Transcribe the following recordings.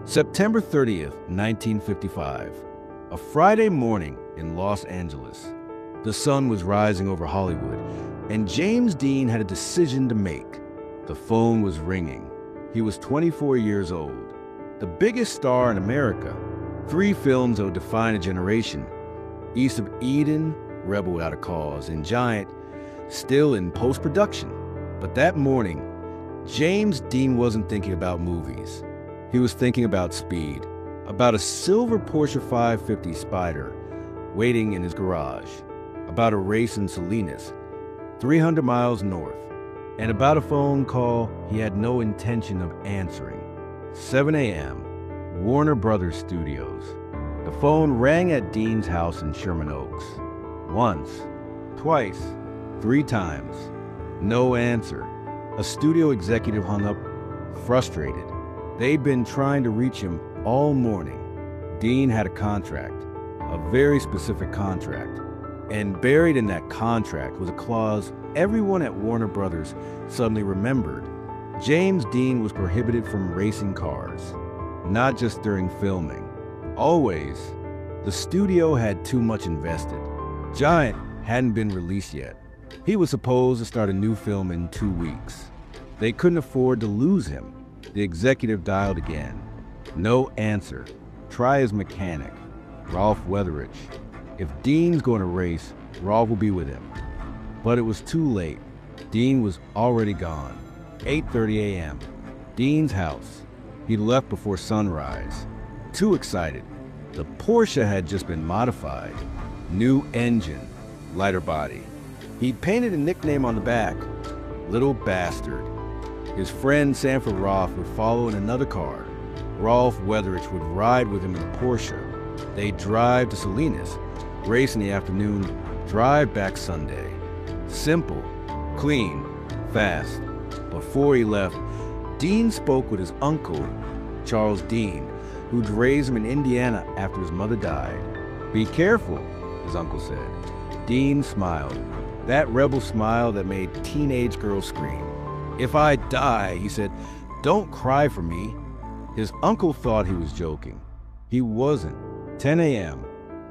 September 30th, 1955. A Friday morning in Los Angeles. The sun was rising over Hollywood, and James Dean had a decision to make. The phone was ringing. He was 24 years old, the biggest star in America. 3 films that would define a generation. East of Eden, Rebel Without a Cause, and Giant, still in post-production. But that morning, James Dean wasn't thinking about movies. He was thinking about speed, about a silver Porsche 550 Spyder waiting in his garage, about a race in Salinas, 300 miles north, and about a phone call he had no intention of answering. 7 a.m., Warner Brothers Studios. The phone rang at Dean's house in Sherman Oaks. Once, twice, 3 times. No answer. A studio executive hung up, frustrated. They'd been trying to reach him all morning. Dean had a contract, a very specific contract. And buried in that contract was a clause everyone at Warner Brothers suddenly remembered. James Dean was prohibited from racing cars, not just during filming. Always. The studio had too much invested. Giant hadn't been released yet. He was supposed to start a new film in 2 weeks. They couldn't afford to lose him. The executive dialed again. No answer. Try his mechanic, Rolf Weatherich. If Dean's going to race, Rolf will be with him. But it was too late. Dean was already gone. 8:30 a.m. Dean's house. He left before sunrise. Too excited. The Porsche had just been modified. New engine, lighter body. He'd painted a nickname on the back, Little Bastard. His friend Sanford Roth would follow in another car. Rolf Weatherich would ride with him in a Porsche. They'd drive to Salinas, race in the afternoon, drive back Sunday. Simple, clean, fast. Before he left, Dean spoke with his uncle, Charles Dean, who'd raised him in Indiana after his mother died. Be careful, his uncle said. Dean smiled, that rebel smile that made teenage girls scream. If I die, he said, don't cry for me. His uncle thought he was joking. He wasn't. 10 a.m.,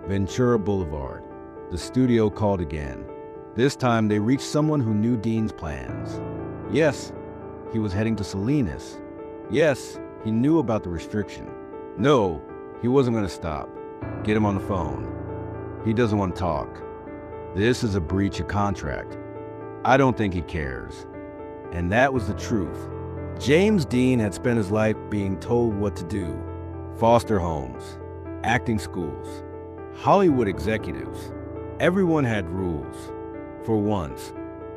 Ventura Boulevard. The studio called again. This time they reached someone who knew Dean's plans. Yes, he was heading to Salinas. Yes, he knew about the restriction. No, he wasn't going to stop. Get him on the phone. He doesn't want to talk. This is a breach of contract. I don't think he cares. And that was the truth. James Dean had spent his life being told what to do. Foster homes, acting schools, Hollywood executives. Everyone had rules. For once,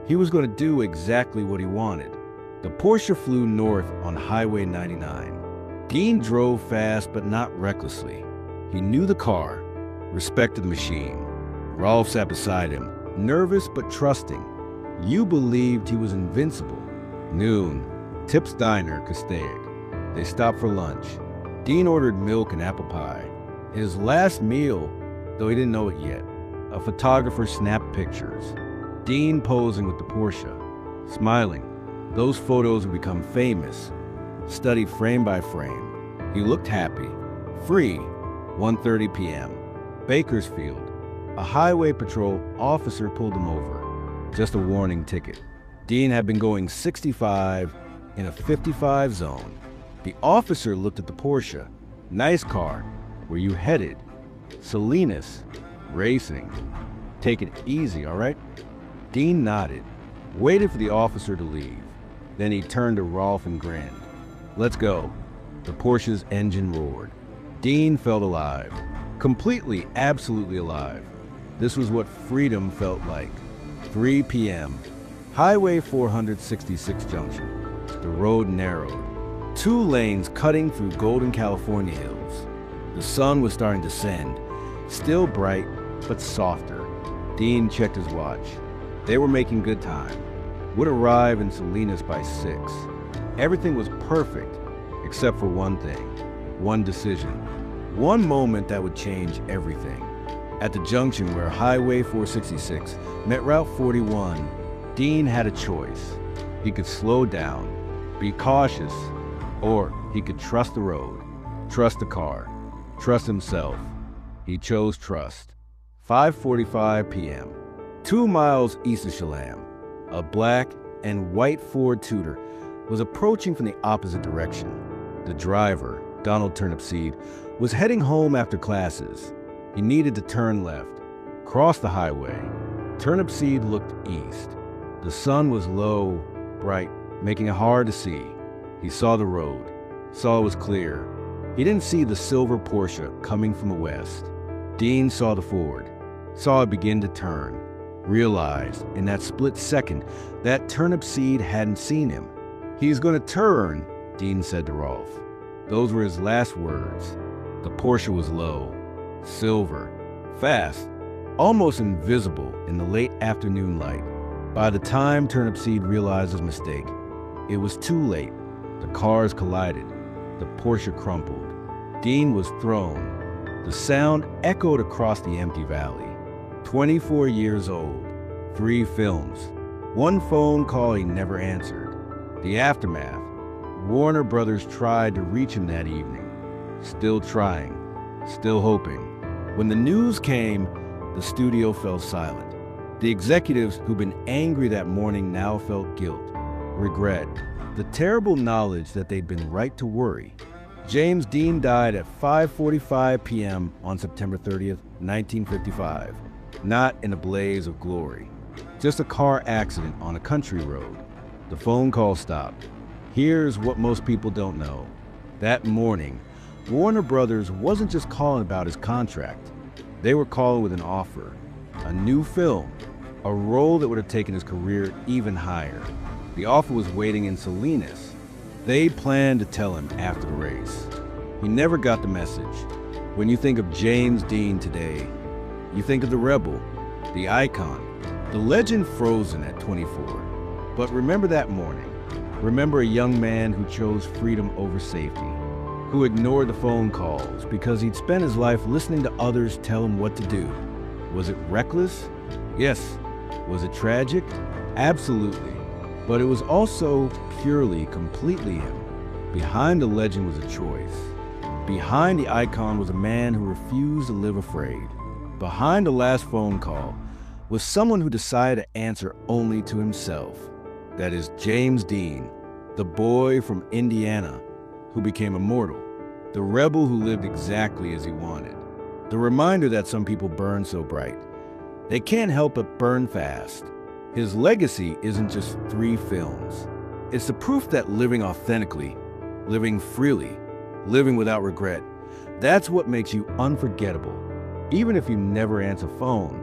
he was going to do exactly what he wanted. The Porsche flew north on Highway 99. Dean drove fast, but not recklessly. He knew the car, respected the machine. Rolf sat beside him, nervous but trusting. You believed he was invincible. Noon, Tip's Diner, Castaic. They stopped for lunch. Dean ordered milk and apple pie. His last meal, though he didn't know it yet. A photographer snapped pictures. Dean posing with the Porsche, smiling. Those photos would become famous, studied frame by frame. He looked happy, free. 1:30 p.m. Bakersfield. A highway patrol officer pulled him over. Just a warning ticket. Dean had been going 65 in a 55 zone. The officer looked at the Porsche. Nice car. Where you headed? Salinas. Racing. Take it easy, all right? Dean nodded, waited for the officer to leave. Then he turned to Rolf and grinned. Let's go. The Porsche's engine roared. Dean felt alive. Completely, absolutely alive. This was what freedom felt like. 3 p.m. Highway 466 junction. The road narrowed. 2 lanes cutting through golden California hills. The sun was starting to descend, still bright, but softer. Dean checked his watch. They were making good time. Would arrive in Salinas by 6. Everything was perfect, except for one thing, one decision, one moment that would change everything. At the junction where Highway 466 met Route 41, Dean had a choice. He could slow down, be cautious, or he could trust the road. Trust the car. Trust himself. He chose trust. 5:45 p.m. 2 miles east of Shalem, a black and white Ford Tudor was approaching from the opposite direction. The driver, Donald Turnipseed, was heading home after classes. He needed to turn left, cross the highway. Turnipseed looked east. The sun was low, bright, making it hard to see. He saw the road, saw it was clear. He didn't see the silver Porsche coming from the west. Dean saw the Ford, saw it begin to turn, realized in that split second that Turnipseed hadn't seen him. "He's gonna turn," Dean said to Rolf. Those were his last words. The Porsche was low, silver, fast, almost invisible in the late afternoon light. By the time Turnipseed realized his mistake, it was too late. The cars collided. The Porsche crumpled. Dean was thrown. The sound echoed across the empty valley. 24 years old, 3 films, 1 phone call he never answered. The aftermath. Warner Brothers tried to reach him that evening. Still trying, still hoping. When the news came, the studio fell silent. The executives who'd been angry that morning now felt guilt, regret, the terrible knowledge that they'd been right to worry. James Dean died at 5:45 p.m. on September 30th, 1955. Not in a blaze of glory, just a car accident on a country road. The phone call stopped. Here's what most people don't know. That morning, Warner Brothers wasn't just calling about his contract. They were calling with an offer, a new film, a role that would have taken his career even higher. The offer was waiting in Salinas. They planned to tell him after the race. He never got the message. When you think of James Dean today, you think of the rebel, the icon, the legend frozen at 24. But remember that morning. Remember a young man who chose freedom over safety, who ignored the phone calls because he'd spent his life listening to others tell him what to do. Was it reckless? Yes. Was it tragic? Absolutely. But it was also purely, completely him. Behind the legend was a choice. Behind the icon was a man who refused to live afraid. Behind the last phone call was someone who decided to answer only to himself. That is James Dean, the boy from Indiana who became immortal, the rebel who lived exactly as he wanted. The reminder that some people burn so bright, they can't help but burn fast. His legacy isn't just 3 films. It's the proof that living authentically, living freely, living without regret, that's what makes you unforgettable. Even if you never answer phone,